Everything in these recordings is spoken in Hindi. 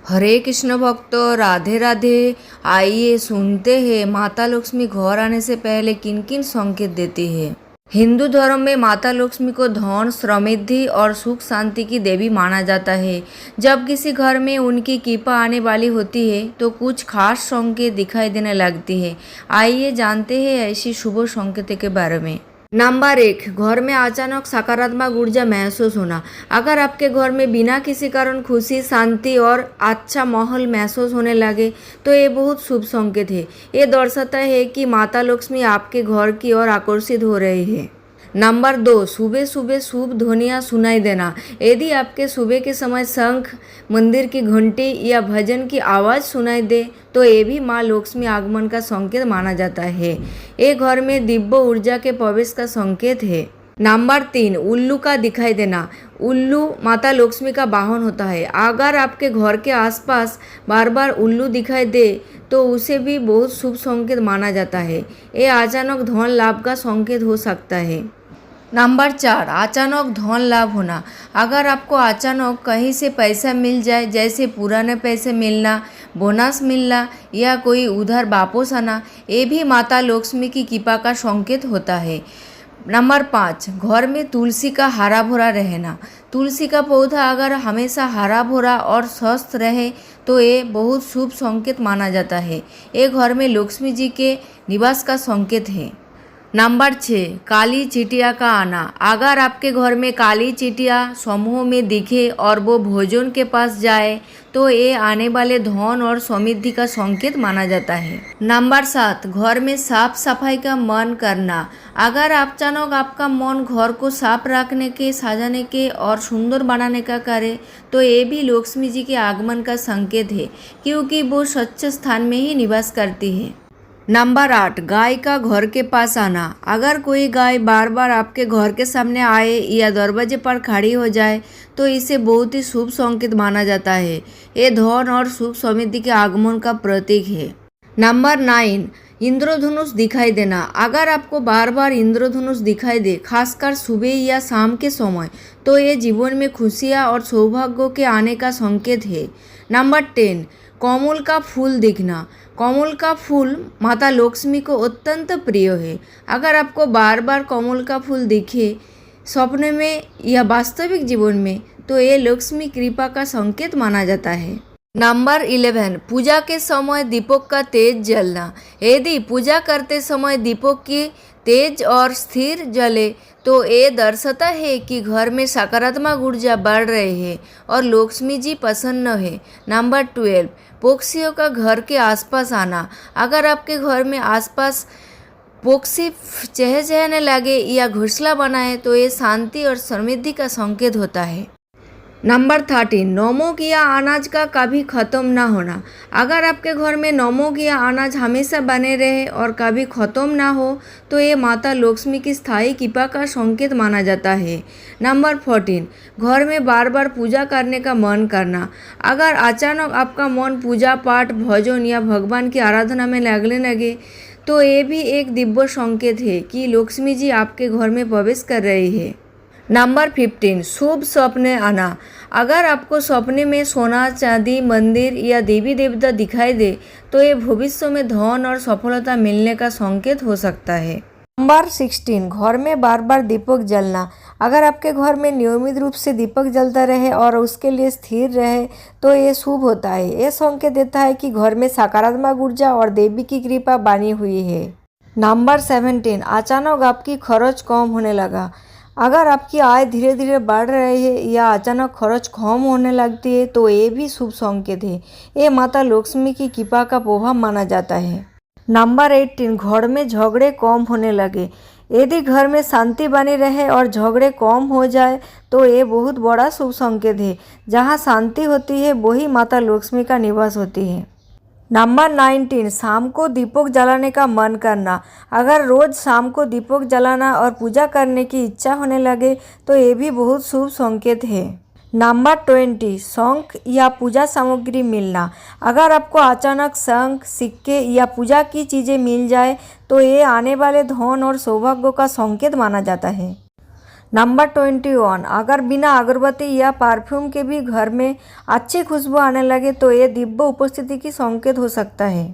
हरे कृष्ण भक्तों, राधे राधे। आइए सुनते हैं माता लक्ष्मी घर आने से पहले किन किन संकेत देती है। हिंदू धर्म में माता लक्ष्मी को धन, समृद्धि और सुख शांति की देवी माना जाता है। जब किसी घर में उनकी कृपा आने वाली होती है तो कुछ खास संकेत दिखाई देने लगती है। आइए जानते हैं ऐसी शुभ संकेत के बारे में। नंबर 1, घर में अचानक सकारात्मक ऊर्जा महसूस होना। अगर आपके घर में बिना किसी कारण खुशी, शांति और अच्छा माहौल महसूस होने लगे तो ये बहुत शुभ संकेत है। ये दर्शाता है कि माता लक्ष्मी आपके घर की ओर आकर्षित हो रही है। नंबर 2, सुबह सुबह शुभ ध्वनियाँ सुनाई देना। यदि आपके सुबह के समय शंख, मंदिर की घंटी या भजन की आवाज़ सुनाई दे तो ये भी माँ लक्ष्मी आगमन का संकेत माना जाता है। ये घर में दिव्य ऊर्जा के प्रवेश का संकेत है। नंबर 3, उल्लू का दिखाई देना। उल्लू माता लक्ष्मी का वाहन होता है। अगर आपके घर के आसपास बार बार उल्लू दिखाई दे तो उसे भी बहुत शुभ संकेत माना जाता है। ये अचानक धन लाभ का संकेत हो सकता है। नंबर 4, अचानक धन लाभ होना। अगर आपको अचानक कहीं से पैसा मिल जाए, जैसे पुराने पैसे मिलना, बोनस मिलना या कोई उधार वापस आना, ये भी माता लक्ष्मी की कृपा का संकेत होता है। नंबर 5, घर में तुलसी का हरा भरा रहना। तुलसी का पौधा अगर हमेशा हरा भरा और स्वस्थ रहे तो ये बहुत शुभ संकेत माना जाता है। ये घर में लक्ष्मी जी के निवास का संकेत है। नंबर 6, काली चींटियाँ का आना। अगर आपके घर में काली चींटियाँ समूह में दिखे और वो भोजन के पास जाए तो ये आने वाले धन और समृद्धि का संकेत माना जाता है। नंबर 7, घर में साफ सफाई का मन करना। अगर अचानक आपका मन घर को साफ रखने के, सजाने के और सुंदर बनाने का करे तो ये भी लक्ष्मी जी के आगमन का संकेत है, क्योंकि वो स्वच्छ स्थान में ही निवास करती है। नंबर 8, गाय का घर के पास आना। अगर कोई गाय बार बार आपके घर के सामने आए या दरवाजे पर खड़ी हो जाए तो इसे बहुत ही शुभ संकेत माना जाता है। ये धन और सुख समृद्धि के आगमन का प्रतीक है। नंबर 9, इंद्रधनुष दिखाई देना। अगर आपको बार बार इंद्रधनुष दिखाई दे, खासकर सुबह या शाम के समय, तो ये जीवन में खुशियाँ और सौभाग्य के आने का संकेत है। नंबर 10, कमल का फूल दिखना। कमल का फूल माता लक्ष्मी को अत्यंत प्रिय है। अगर आपको बार बार कमल का फूल दिखे, सपने में या वास्तविक जीवन में, तो ये लक्ष्मी कृपा का संकेत माना जाता है। नंबर 11, पूजा के समय दीपक का तेज जलना। यदि पूजा करते समय दीपक की तेज और स्थिर जले तो ये दर्शाता है कि घर में सकारात्मक ऊर्जा बढ़ रही है और लक्ष्मी जी प्रसन्न है। नंबर 12, पक्षियों का घर के आसपास आना। अगर आपके घर में आसपास पक्षी चहचहाने लगे या घोंसला बनाए तो ये शांति और समृद्धि का संकेत होता है। नंबर 13, नमक या अनाज का कभी ख़त्म ना होना। अगर आपके घर में नमक या अनाज हमेशा बने रहे और कभी ख़त्म ना हो तो ये माता लक्ष्मी की स्थायी कृपा का संकेत माना जाता है। नंबर 14, घर में बार बार पूजा करने का मन करना। अगर अचानक आपका मन पूजा पाठ, भजन या भगवान की आराधना में लगने लगे तो ये भी एक दिव्य संकेत है कि लक्ष्मी जी आपके घर में प्रवेश कर रही है। नंबर 15, शुभ सपने आना। अगर आपको सपने में सोना, चांदी, मंदिर या देवी देवता दिखाई दे तो ये भविष्य में धन और सफलता मिलने का संकेत हो सकता है। नंबर 16, घर में बार बार दीपक जलना। अगर आपके घर में नियमित रूप से दीपक जलता रहे और उसके लिए स्थिर रहे तो ये शुभ होता है। ये संकेत देता है कि घर में सकारात्मक ऊर्जा और देवी की कृपा बनी हुई है। नंबर 17, अचानक आपकी खर्च कम होने लगा। अगर आपकी आय धीरे धीरे बढ़ रही है या अचानक खर्च कम होने लगती है तो ये भी शुभ संकेत है। ये माता लक्ष्मी की कृपा का प्रभाव माना जाता है। नंबर 18, घर में झगड़े कम होने लगे। यदि घर में शांति बनी रहे और झगड़े कम हो जाए तो ये बहुत बड़ा शुभ संकेत है। जहाँ शांति होती है वही माता लक्ष्मी का निवास होती है। नंबर 19, शाम को दीपक जलाने का मन करना। अगर रोज़ शाम को दीपक जलाना और पूजा करने की इच्छा होने लगे तो ये भी बहुत शुभ संकेत है। नंबर 20, शंख या पूजा सामग्री मिलना। अगर आपको अचानक शंख, सिक्के या पूजा की चीज़ें मिल जाए तो ये आने वाले धन और सौभाग्य का संकेत माना जाता है। नंबर 21, अगर बिना अगरबत्ती या परफ्यूम के भी घर में अच्छी खुशबू आने लगे तो ये दिव्य उपस्थिति की संकेत हो सकता है।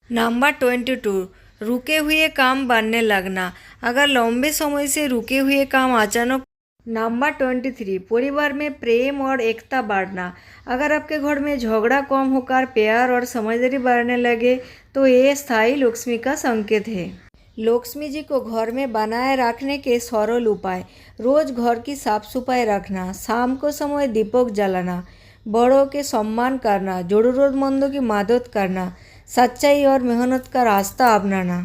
नंबर 22, रुके हुए काम बनने लगना, अगर लंबे समय से रुके हुए काम अचानक। नंबर 23, परिवार में प्रेम और एकता बढ़ना, अगर आपके घर में झगड़ा कम होकर प्यार और समझदारी बढ़ने लगे तो ये स्थायी लक्ष्मी का संकेत है। लक्ष्मी जी को घर में बनाए रखने के सरल उपाय: रोज घर की साफ सफाई रखना, शाम को समय दीपक जलाना, बड़ों के सम्मान करना, जरूरतमंदों की मदद करना, सच्चाई और मेहनत का रास्ता अपनाना।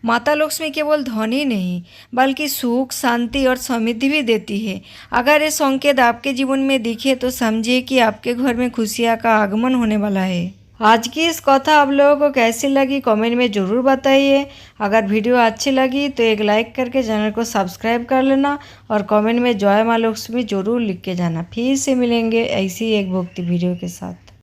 माता लक्ष्मी केवल धन ही नहीं बल्कि सुख, शांति और समृद्धि भी देती है। अगर ये संकेत आपके जीवन में दिखे तो समझिए कि आपके घर में खुशियाँ का आगमन होने वाला है। आज की इस कथा आप लोगों को कैसी लगी कमेंट में ज़रूर बताइए। अगर वीडियो अच्छी लगी तो एक लाइक करके चैनल को सब्सक्राइब कर लेना और कमेंट में जय माँ लक्ष्मी ज़रूर लिख के जाना। फिर से मिलेंगे ऐसी एक भक्ति वीडियो के साथ।